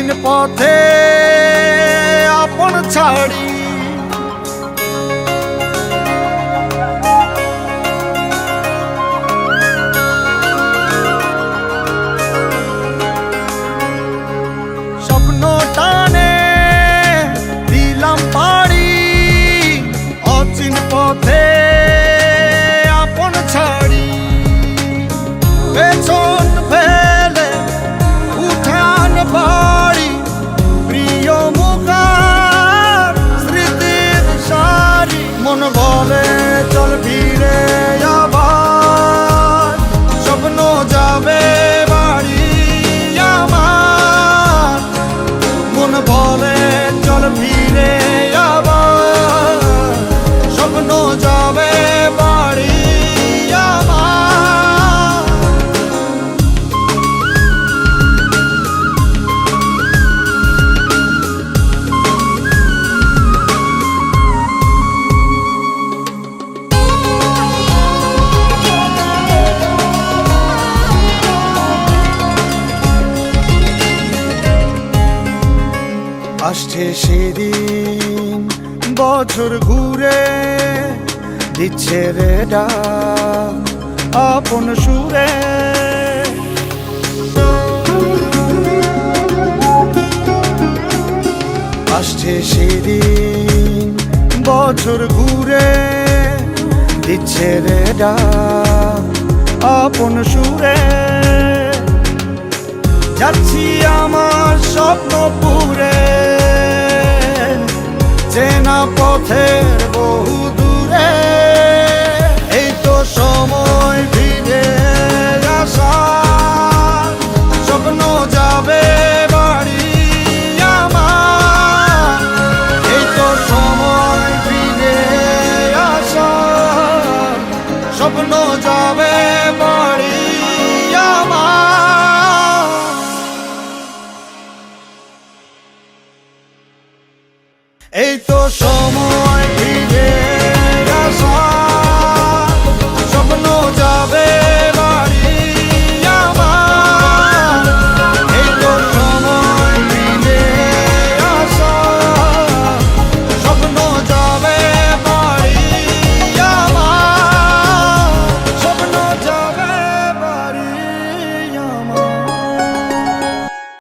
অচিন পথে আপন ছাড়ি স্বপ্ন টানে দিলাম পাড়ি অচিন পথে আপন ছাড়ি পেছন ফেলে উঠান বাড়ি প্রিয় মুখার স্মৃতির সারি মন বলে চল ফিরে আবার স্বপ্ন যাবে বাড়ি আমার মন বলে চল ফিরে আবার স্বপ্ন যাবে বাড়ি আমার আসছে সেদিন বছর ঘুরে দিচ্ছে রে ডাক আপন সুরে আসছে সেদিন বছর ঘুরে দিচ্ছে রে ডাক আপন সুরে যাচ্ছি আমার স্বপ্ন পুরে চেনা পথের বহু দূরে এই তো সময় ফিরে আসার স্বপ্ন যাবে বাড়ি আমার এই তো সময় ফিরে আসার স্বপ্ন যাবে বাড়ি আমার এই তো সময়